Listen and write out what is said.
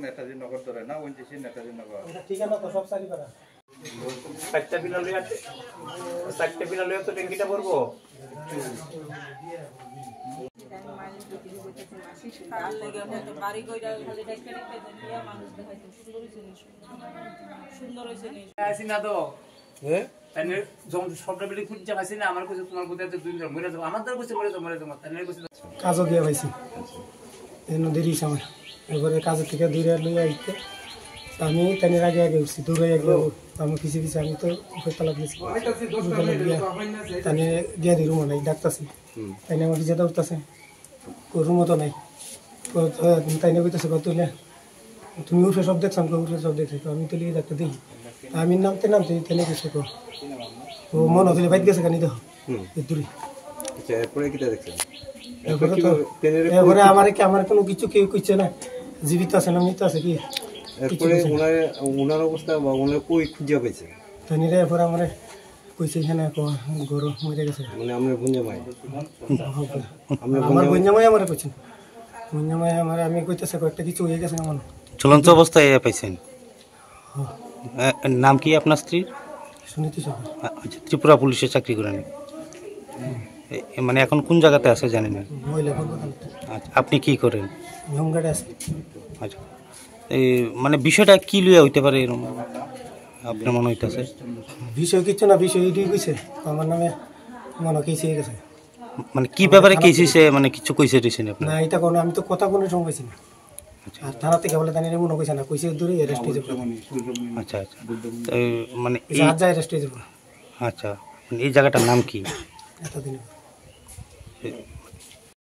নেতাজি নগর ধরে না ওইদিকে নেতাজি নগর ঠিকানা তো সব সারি করা 4টা বিনা লইয়া 4টা বিনা লইয়া তো ট্যাঙ্কিটা ভরবো সুন্দর হইছে না তো তাহলে যখন সবটা বিলি খুঁজে পাইছি না আমার কাছে তোমার কোথায় দুই জন মরে যাবো আমার দ্বারা কইছে মরে যাবো তাহলে কইছে কাজও গিয়া পাইছি এই নদীর সময় এবারে কাজের থেকে দূরে লইয়া আইতে আমি তানের আগে উঠছি দূরে গেল আমি কিছু আমি তো উপরতলা গেছি তানে গিয়া দিই রুমও নাই ডাকতেছি তাই আমার কিছু উঠতেছে রুমও তো নাই তাই না কইতেছে তুলে তুমি উঠে সব দেখছো উঠে সব দেখছি আমি তুলে ডাক্তার দেখি আমি নামতে তাহলে কিছু ও মন হতে বাইক গেছে কানি দেখো দূরে এরপরে আমার কোনো কিছু কেউ কইছে না জীবিত আছে না মৃত আছে কি ওনার অবস্থা বা ওনার কই খুঁজে পেয়েছে তাই এরপরে আমার কইছে এখানে গরু মরে গেছে মানে আমরা বুঞ্জামাই আমার বুঞ্জামাই আমার কইছেন বুঞ্জামাই আমার আমি কইতেছে কয়েকটা কিছু হয়ে গেছে আমার ঝুলন্ত অবস্থায় পাইছেন নাম কি আপনার স্ত্রীর সুনীতি সরকার আচ্ছা ত্রিপুরা পুলিশে চাকরি করেন মানে এখন কোন জায়গাতে আছে জানেন না আচ্ছা আপনি কি করেন হোমগার্ডে আছে আচ্ছা এই মানে বিষয়টা কি লইয়া হইতে পারে এরকম আপনার মনে হইতেছে বিষয় কিছু না বিষয় এটাই কইছে আমার নামে মনে কেসে গেছে মানে কি ব্যাপারে কেসিছে মানে কিছু কইছে দিছেন আপনি না এটা কোনো আমি তো কথা কোনো সময় পাইছি না আর থানা থেকে বলে তানি মনে কইছে না কইছে দূরে অ্যারেস্ট হয়ে যাবে আচ্ছা আচ্ছা মানে আজ যায় অ্যারেস্ট হয়ে যাবে আচ্ছা এই জায়গাটার নাম কি এতদিন